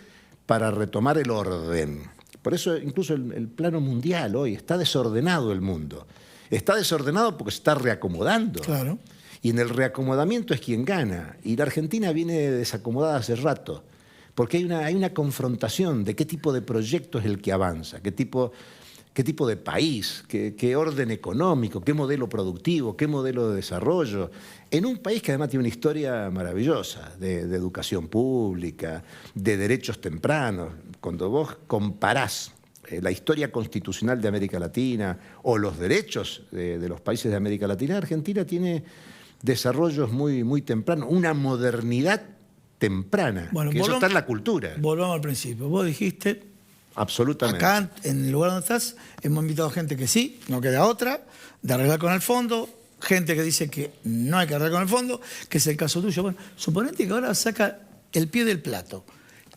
para retomar el orden. Por eso incluso el plano mundial hoy está desordenado el mundo. Está desordenado porque se está reacomodando. Claro. Y en el reacomodamiento es quien gana. Y la Argentina viene desacomodada hace rato, porque hay una confrontación de qué tipo de proyecto es el que avanza, qué tipo de país, qué orden económico, qué modelo productivo, qué modelo de desarrollo. En un país que además tiene una historia maravillosa de educación pública, de derechos tempranos. Cuando vos comparás la historia constitucional de América Latina o los derechos de los países de América Latina, Argentina tiene desarrollos muy tempranos, una modernidad temprana, Bueno, que eso está en la cultura. Volvamos al principio. Vos dijiste, Absolutamente. acá en el lugar donde estás, hemos invitado gente que sí, no queda otra, de arreglar con el fondo, gente que dice que no hay que arreglar con el fondo, que es el caso tuyo. Bueno, suponete que ahora saca el pie del plato.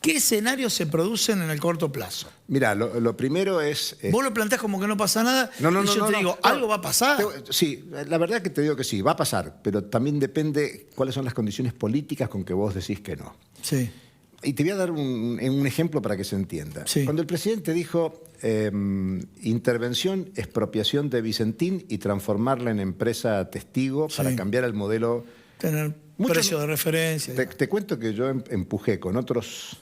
¿Qué escenarios se producen en el corto plazo? Mira, lo primero es... Vos lo planteás como que no pasa nada y yo te digo, algo va a pasar. Sí, la verdad que te digo que sí, va a pasar, pero también depende cuáles son las condiciones políticas con que vos decís que no. Sí. Y te voy a dar un ejemplo para que se entienda. Sí. Cuando el presidente dijo intervención, expropiación de Vicentín y transformarla en empresa testigo para cambiar el modelo... Tener precio de referencia. Te cuento que yo empujé con otros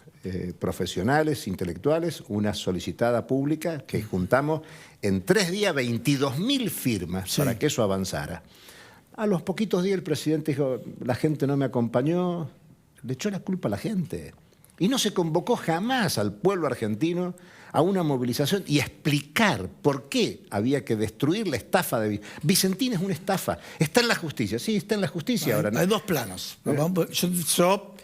profesionales, intelectuales, una solicitada pública que juntamos en 3 días 22.000 firmas para que eso avanzara. A los poquitos días el presidente dijo, la gente no me acompañó, le echó la culpa a la gente. Y no se convocó jamás al pueblo argentino a una movilización y a explicar por qué había que destruir la estafa de Vicentín. Es una estafa. Está en la justicia. Sí, está en la justicia ahora. Hay dos planos. Yo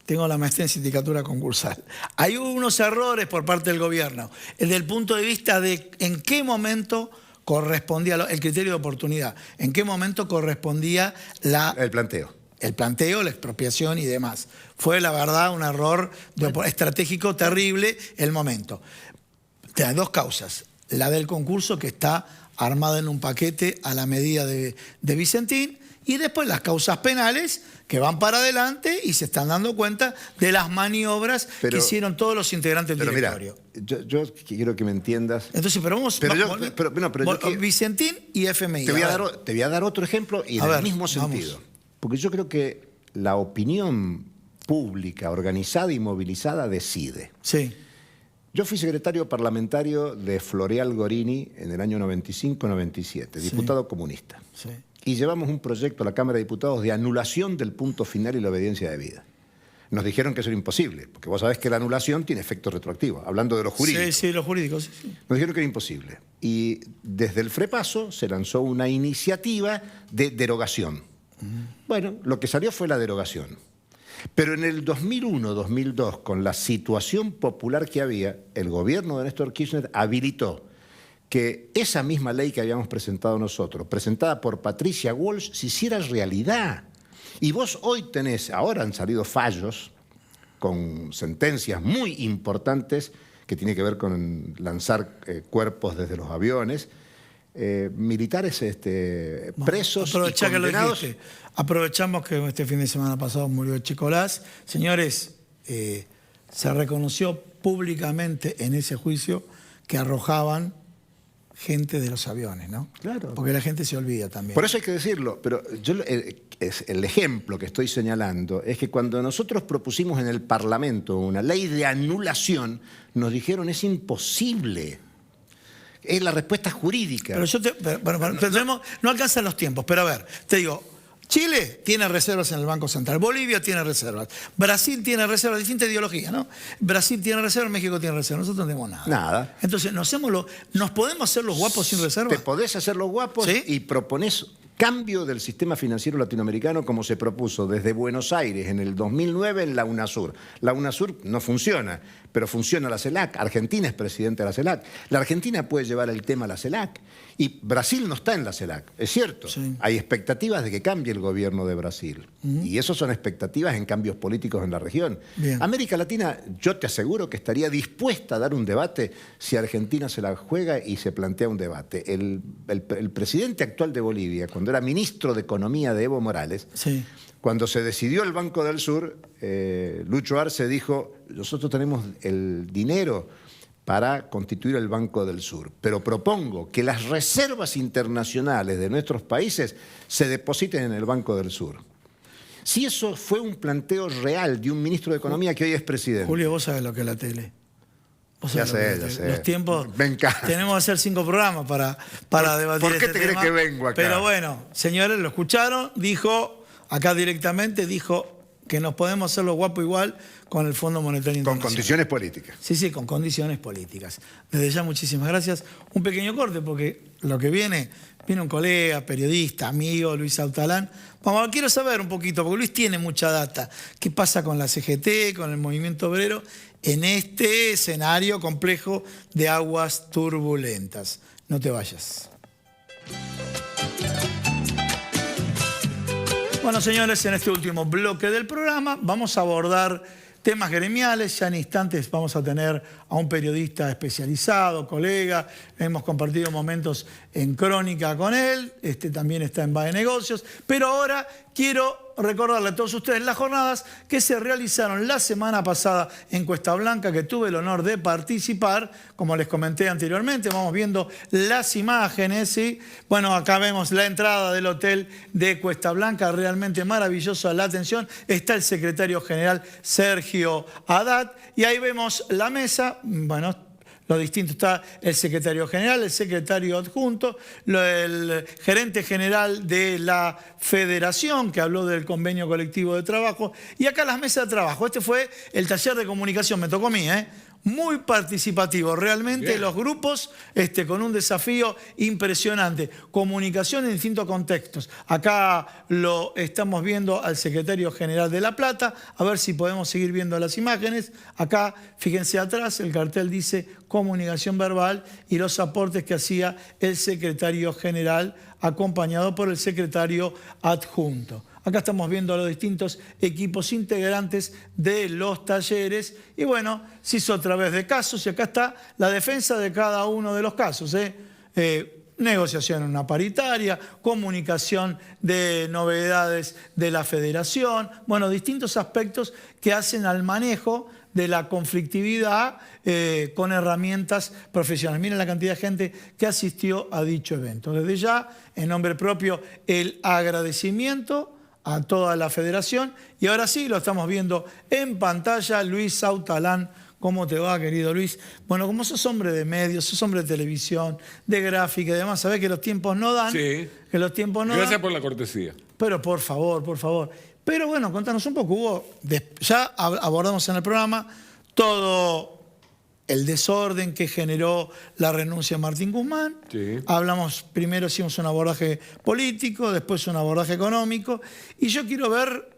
tengo la maestría en sindicatura concursal. Hay unos errores por parte del gobierno, desde el punto de vista de en qué momento correspondía el criterio de oportunidad, en qué momento correspondía el planteo, la expropiación y demás. Fue, la verdad, un error estratégico terrible el momento. Hay dos causas. La del concurso, que está armada en un paquete a la medida de Vicentín, y después las causas penales que van para adelante y se están dando cuenta de las maniobras que hicieron todos los integrantes del directorio. Mira, yo quiero que me entiendas. Entonces, Vicentín y FMI. Te voy a dar otro ejemplo y en el mismo sentido. Vamos. Porque yo creo que la opinión pública, organizada y movilizada, decide. Sí. Yo fui secretario parlamentario de Floreal Gorini en el año 95-97, diputado comunista. Sí. Y llevamos un proyecto a la Cámara de Diputados de anulación del punto final y la obediencia debida. Nos dijeron que eso era imposible, porque vos sabés que la anulación tiene efectos retroactivos, hablando de los jurídicos. Sí, los jurídicos. Sí. Nos dijeron que era imposible. Y desde el FREPASO se lanzó una iniciativa de derogación. Bueno, lo que salió fue la derogación. Pero en el 2001-2002, con la situación popular que había, el gobierno de Néstor Kirchner habilitó que esa misma ley que habíamos presentado nosotros, presentada por Patricia Walsh, se hiciera realidad. Y vos hoy tenés, ahora han salido fallos con sentencias muy importantes que tienen que ver con lanzar cuerpos desde los aviones, militares presos y Aprovechá que lo condenados. dijiste. Aprovechamos que este fin de semana pasado murió Chicolás. Señores, se reconoció públicamente en ese juicio que arrojaban gente de los aviones, ¿no? Claro. Porque la gente se olvida también. Por eso hay que decirlo, pero yo el ejemplo que estoy señalando es que cuando nosotros propusimos en el Parlamento una ley de anulación, nos dijeron es imposible. Es la respuesta jurídica. Pero no alcanzan los tiempos, pero a ver, te digo, Chile tiene reservas en el Banco Central, Bolivia tiene reservas, Brasil tiene reservas, distinta ideología, ¿no? Brasil tiene reservas, México tiene reservas, nosotros no tenemos nada. Nada. Entonces, ¿nos podemos hacer los guapos sin reservas? Te podés hacer los guapos, ¿sí? Y proponés cambio del sistema financiero latinoamericano como se propuso desde Buenos Aires en el 2009 en la UNASUR. La UNASUR no funciona, pero funciona la CELAC. Argentina es presidente de la CELAC. La Argentina puede llevar el tema a la CELAC. Y Brasil no está en la CELAC, es cierto. Sí. Hay expectativas de que cambie el gobierno de Brasil. Y eso son expectativas en cambios políticos en la región. Bien. América Latina, yo te aseguro que estaría dispuesta a dar un debate si Argentina se la juega y se plantea un debate. El presidente actual de Bolivia, cuando era ministro de Economía de Evo Morales, Sí. cuando se decidió el Banco del Sur, Lucho Arce dijo, nosotros tenemos el dinero para constituir el Banco del Sur, pero propongo que las reservas internacionales de nuestros países se depositen en el Banco del Sur. Si eso fue un planteo real de un ministro de Economía que hoy es presidente. Julio, vos sabés lo que es la tele. Vos Ya sabés sé, lo que ya es la sé. tele. Los tiempos, Me encanta. tenemos que hacer 5 programas para debatir ¿Por qué este te crees tema. que vengo acá? Pero bueno, señores, lo escucharon, dijo, acá directamente, dijo que nos podemos hacer los guapos igual con el Fondo Monetario Con Internacional. condiciones políticas. Sí, con condiciones políticas. Desde ya, muchísimas gracias. Un pequeño corte, porque lo que viene un colega, periodista, amigo, Luis Sautalán. Vamos, quiero saber un poquito, porque Luis tiene mucha data. ¿Qué pasa con la CGT, con el movimiento obrero, en este escenario complejo de aguas turbulentas? No te vayas. Bueno, señores, en este último bloque del programa vamos a abordar temas gremiales. Ya en instantes vamos a tener a un periodista especializado, colega. Hemos compartido momentos en Crónica con él. También está en BAE Negocios. Pero ahora quiero recordarle a todos ustedes las jornadas que se realizaron la semana pasada en Cuesta Blanca, que tuve el honor de participar. Como les comenté anteriormente, vamos viendo las imágenes, ¿sí? Bueno, acá vemos la entrada del hotel de Cuesta Blanca, realmente maravillosa la atención. Está el secretario general Sergio Haddad y ahí vemos la mesa. Bueno, lo distinto, está el secretario general, el secretario adjunto, el gerente general de la federación, que habló del convenio colectivo de trabajo, y acá las mesas de trabajo. Este fue el taller de comunicación, me tocó a mí, muy participativo, realmente. Bien. Los grupos con un desafío impresionante, comunicación en distintos contextos. Acá lo estamos viendo al secretario general de La Plata, a ver si podemos seguir viendo las imágenes. Acá, fíjense atrás, el cartel dice comunicación verbal y los aportes que hacía el secretario general acompañado por el secretario adjunto. Acá estamos viendo a los distintos equipos integrantes de los talleres y bueno, se hizo a través de casos y acá está la defensa de cada uno de los casos. Negociación en una paritaria, comunicación de novedades de la federación, bueno, distintos aspectos que hacen al manejo de la conflictividad con herramientas profesionales. Miren la cantidad de gente que asistió a dicho evento. Desde ya, en nombre propio, el agradecimiento a toda la federación. Y ahora sí, lo estamos viendo en pantalla. Luis Sautalán, ¿cómo te va, querido Luis? Bueno, como sos hombre de medios, sos hombre de televisión, de gráfica y demás, sabés que los tiempos no dan. Sí. Que los tiempos no Gracias dan. por la cortesía. Pero por favor, por favor. Pero bueno, contanos un poco. Ya abordamos en el programa todo el desorden que generó la renuncia de Martín Guzmán. Sí. Hablamos, primero hicimos un abordaje político, después un abordaje económico. Y yo quiero ver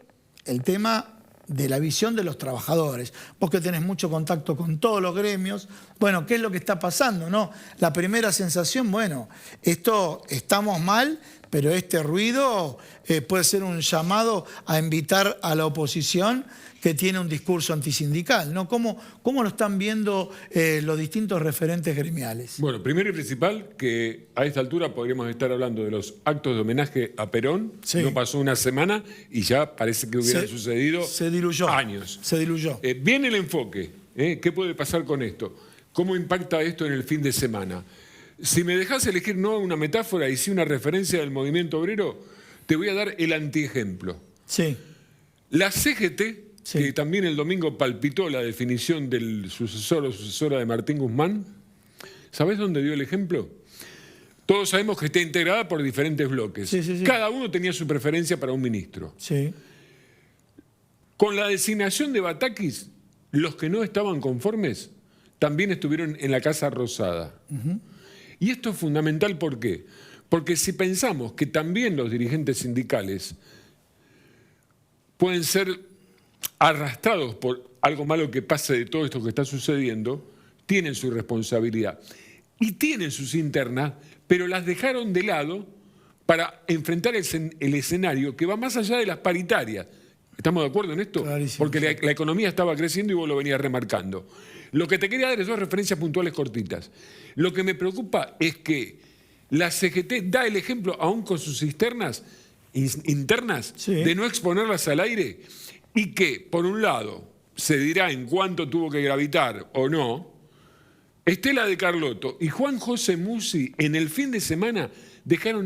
el tema de la visión de los trabajadores. Vos que tenés mucho contacto con todos los gremios, bueno, ¿qué es lo que está pasando, no? La primera sensación, bueno, estamos mal, pero este ruido puede ser un llamado a invitar a la oposición que tiene un discurso antisindical, ¿no? ¿Cómo lo están viendo los distintos referentes gremiales? Bueno, primero y principal, que a esta altura podríamos estar hablando de los actos de homenaje a Perón. Sí. No pasó una semana y ya parece que hubieran sucedido se diluyó, años. Se diluyó. Viene el enfoque. ¿Qué puede pasar con esto? ¿Cómo impacta esto en el fin de semana? Si me dejas elegir no una metáfora y sí una referencia del movimiento obrero, te voy a dar el antiejemplo. Sí. La CGT, Sí. que también el domingo palpitó la definición del sucesor o sucesora de Martín Guzmán, ¿sabés dónde dio el ejemplo? Todos sabemos que está integrada por diferentes bloques. Sí, sí, sí. Cada uno tenía su preferencia para un ministro. Sí. Con la designación de Batakis, los que no estaban conformes también estuvieron en la Casa Rosada. Y esto es fundamental, ¿por qué? Porque si pensamos que también los dirigentes sindicales pueden ser arrastrados por algo malo que pase de todo esto que está sucediendo, tienen su responsabilidad. Y tienen sus internas, pero las dejaron de lado para enfrentar el escenario que va más allá de las paritarias. ¿Estamos de acuerdo en esto? Clarísimo, Porque sí. la economía estaba creciendo y vos lo venías remarcando. Lo que te quería dar es dos referencias puntuales cortitas. Lo que me preocupa es que la CGT da el ejemplo, aún con sus cisternas internas, Sí. de no exponerlas al aire y que, por un lado, se dirá en cuánto tuvo que gravitar o no. Estela de Carlotto y Juan José Musi en el fin de semana dejaron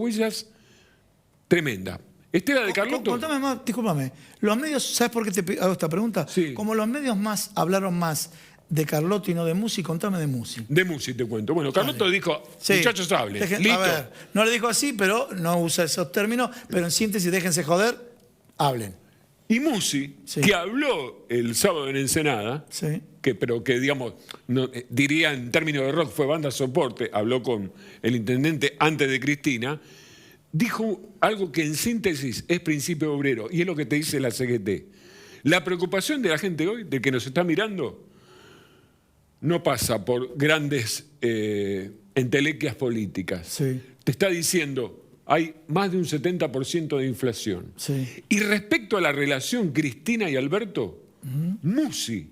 huellas tremendas. Estela de Carlotto. Contame más, discúlpame. Los medios, ¿sabes por qué te hago esta pregunta? Sí. Como los medios hablaron más de Carlotto y no de Musi, contame de Musi. De Musi te cuento. Bueno, Carlotto Dale. dijo, Sí. muchachos, hablen. Listo. A ver, no le dijo así, pero no usa esos términos, pero en síntesis, déjense joder, hablen. Y Musi, Sí. que habló el sábado en Ensenada, Sí. pero que, digamos, diría en términos de rock, fue banda soporte, habló con el intendente antes de Cristina, dijo algo que en síntesis es principio obrero, y es lo que te dice la CGT. La preocupación de la gente hoy, de que nos está mirando, no pasa por grandes entelequias políticas. Sí. Te está diciendo, hay más de un 70% de inflación. Sí. Y respecto a la relación Cristina y Alberto, Musi,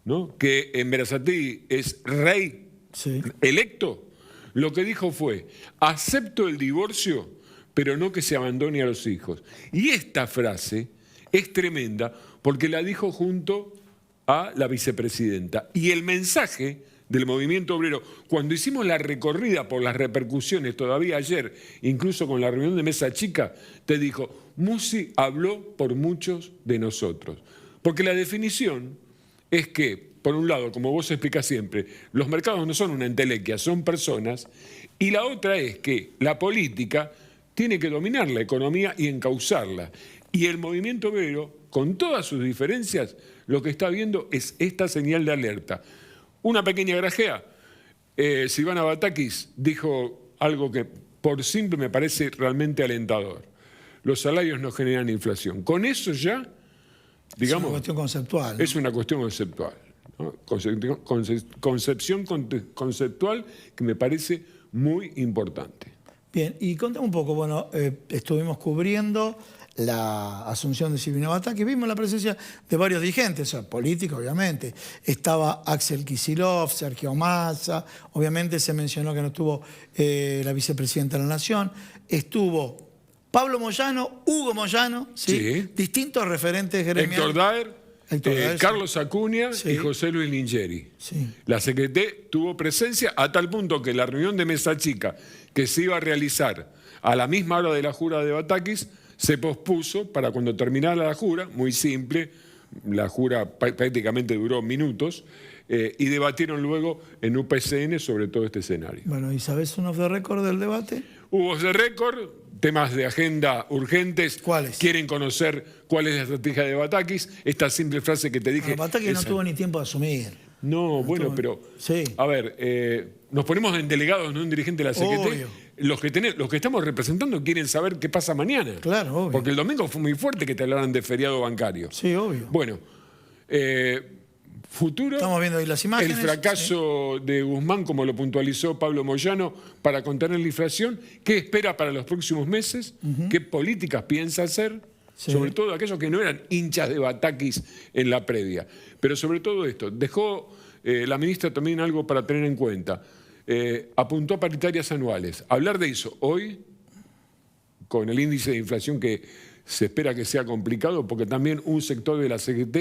¿no?, que en Berazategui es rey Sí. electo, lo que dijo fue, acepto el divorcio, pero no que se abandone a los hijos. Y esta frase es tremenda porque la dijo junto a la vicepresidenta. Y el mensaje del movimiento obrero, cuando hicimos la recorrida por las repercusiones, todavía ayer, incluso con la reunión de mesa chica, te dijo, Musi habló por muchos de nosotros. Porque la definición es que, por un lado, como vos explicás siempre, los mercados no son una entelequia, son personas, y la otra es que la política tiene que dominar la economía y encauzarla. Y el movimiento obrero, con todas sus diferencias, lo que está viendo es esta señal de alerta. Una pequeña grajea. Silvana Batakis dijo algo que por simple me parece realmente alentador. Los salarios no generan inflación. Con eso ya, digamos, Es una cuestión conceptual, ¿no? es una cuestión conceptual, ¿no? Concepción conceptual que me parece muy importante. Bien, y contame un poco, bueno, estuvimos cubriendo la asunción de Silvina Batakis, vimos la presencia de varios dirigentes, o sea, políticos obviamente. Estaba Axel Kicillof, Sergio Massa, obviamente se mencionó que no estuvo la vicepresidenta de la Nación, estuvo Pablo Moyano, Hugo Moyano, ¿sí? Sí. Distintos referentes gremiales. Héctor Daer, Daer, sí. Carlos Acuña Sí. y José Luis Lingeri. Sí. La CGT tuvo presencia a tal punto que la reunión de mesa chica que se iba a realizar a la misma hora de la jura de Batakis se pospuso para cuando terminara la jura, muy simple, la jura prácticamente duró minutos, y debatieron luego en UPCN sobre todo este escenario. Bueno, ¿y sabés un off the record del debate? Hubo de récord, temas de agenda urgentes. ¿Cuáles? Quieren conocer cuál es la estrategia de Batakis. Esta simple frase que te dije. Bueno, Batakis no esa. tuvo ni tiempo de asumir. No, bueno, tuvo- pero. Sí. A ver, nos ponemos en delegados, no en dirigente de la CGT. Obvio. Los que estamos representando quieren saber qué pasa mañana. Claro, obvio. Porque el domingo fue muy fuerte que te hablaran de feriado bancario. Sí, obvio. Bueno, futuro. Estamos viendo ahí las imágenes. El fracaso de Guzmán, como lo puntualizó Pablo Moyano, para contener la inflación. ¿Qué espera para los próximos meses? ¿Qué políticas piensa hacer? Sí. sobre todo aquellos que no eran hinchas de Batakis en la previa. Pero sobre todo esto, dejó la ministra también algo para tener en cuenta. Apuntó a paritarias anuales. Hablar de eso hoy, con el índice de inflación que se espera que sea complicado, porque también un sector de la CGT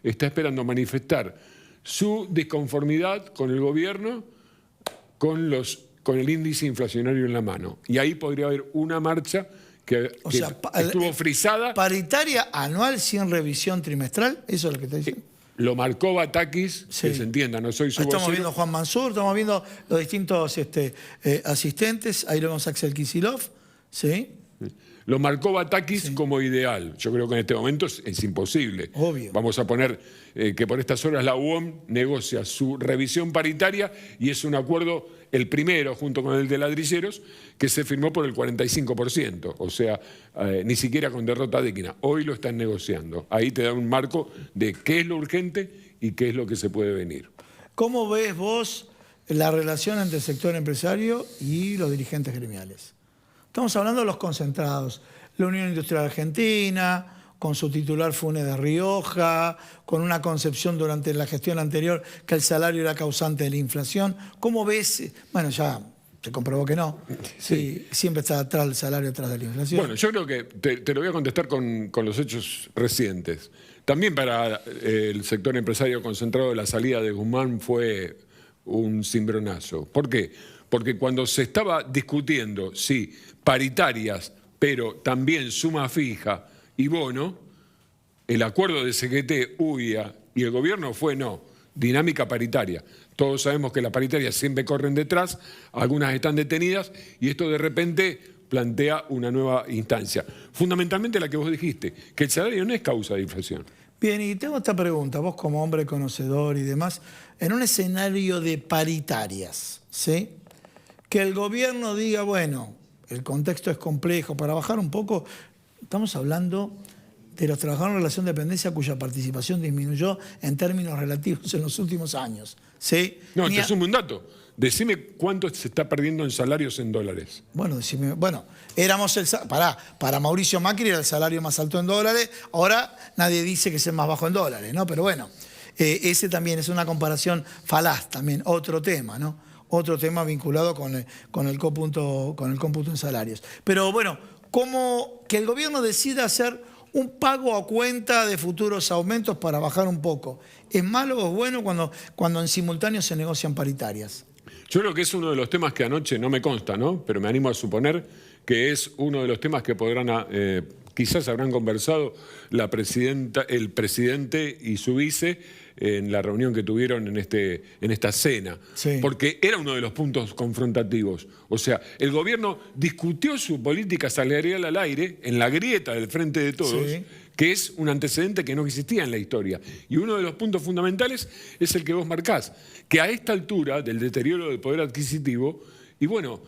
está esperando manifestar su disconformidad con el gobierno, con el índice inflacionario en la mano. Y ahí podría haber una marcha que estuvo frisada. ¿Paritaria anual sin revisión trimestral? ¿Eso es lo que está diciendo? Lo marcó Batakis, Sí. que se entienda, no soy su Estamos vocero. viendo a Juan Mansur, estamos viendo los distintos asistentes. Ahí lo vemos a Axel Kicillof. ¿Sí? Lo marcó Batakis como ideal. Yo creo que en este momento es imposible. Obvio. Vamos a poner que por estas horas la UOM negocia su revisión paritaria y es un acuerdo, el primero junto con el de ladrilleros, que se firmó por el 45%. O sea, ni siquiera con derrota digna. Hoy lo están negociando. Ahí te da un marco de qué es lo urgente y qué es lo que se puede venir. ¿Cómo ves vos la relación entre el sector empresario y los dirigentes gremiales? Estamos hablando de los concentrados. La Unión Industrial Argentina, con su titular Funes de Rioja, con una concepción durante la gestión anterior que el salario era causante de la inflación. ¿Cómo ves? Bueno, ya se comprobó que no. Sí, siempre está atrás el salario atrás de la inflación. Bueno, yo creo que te lo voy a contestar con los hechos recientes. También para el sector empresario concentrado, la salida de Guzmán fue un cimbronazo. ¿Por qué? Porque cuando se estaba discutiendo, sí, paritarias, pero también suma fija y bono, el acuerdo de CGT, UIA y el gobierno fue no, dinámica paritaria. Todos sabemos que las paritarias siempre corren detrás, algunas están detenidas y esto de repente plantea una nueva instancia. Fundamentalmente la que vos dijiste, que el salario no es causa de inflación. Bien, y tengo esta pregunta, vos como hombre conocedor y demás, en un escenario de paritarias, ¿sí? Que el gobierno diga, bueno, el contexto es complejo, para bajar un poco, estamos hablando de los trabajadores en relación de dependencia cuya participación disminuyó en términos relativos en los últimos años, ¿sí? No, te sumo un dato. Decime cuánto se está perdiendo en salarios en dólares. Bueno, decime, éramos para Mauricio Macri era el salario más alto en dólares, ahora nadie dice que es el más bajo en dólares, ¿no? Pero bueno, ese también es una comparación falaz, también otro tema, ¿no? Otro tema vinculado con el cómputo en salarios. Pero bueno, como que el gobierno decida hacer un pago a cuenta de futuros aumentos para bajar un poco, ¿es malo o es bueno cuando en simultáneo se negocian paritarias? Yo creo que es uno de los temas que anoche no me consta, ¿no? Pero me animo a suponer que es uno de los temas que podrán, quizás habrán conversado el presidente y su vice en la reunión que tuvieron en esta cena. Sí. Porque era uno de los puntos confrontativos. O sea, el gobierno discutió su política salarial al aire, en la grieta del Frente de Todos, Sí. que es un antecedente que no existía en la historia. Y uno de los puntos fundamentales es el que vos marcás, que a esta altura del deterioro del poder adquisitivo, y bueno,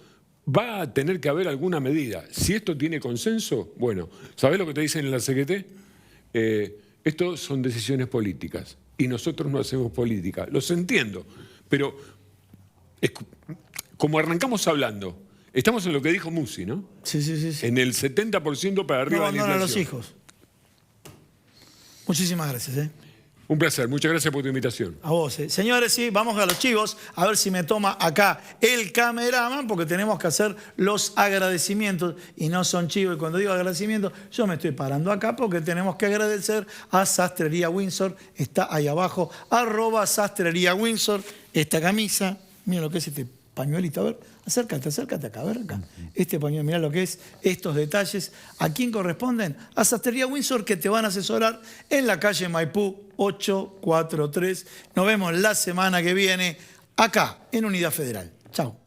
va a tener que haber alguna medida. Si esto tiene consenso, bueno, ¿sabés lo que te dicen en la CGT? Esto son decisiones políticas y nosotros no hacemos política. Los entiendo, pero como arrancamos hablando, estamos en lo que dijo Musi, ¿no? Sí. En el 70% para No arriba de la abandonan a los inflación. hijos. Muchísimas gracias, Un placer, muchas gracias por tu invitación. A vos, Señores, sí, vamos a los chivos, a ver si me toma acá el cameraman, porque tenemos que hacer los agradecimientos, y no son chivos, y cuando digo agradecimientos, yo me estoy parando acá porque tenemos que agradecer a Sastrería Windsor, está ahí abajo, @Sastrería Windsor, esta camisa, mira lo que es este pañuelito, a ver, acércate acá, a ver acá, este pañuelo, mira lo que es, estos detalles, ¿a quién corresponden? A Sastrería Windsor, que te van a asesorar en la calle Maipú 843. Nos vemos la semana que viene acá en Unidad Federal. Chao.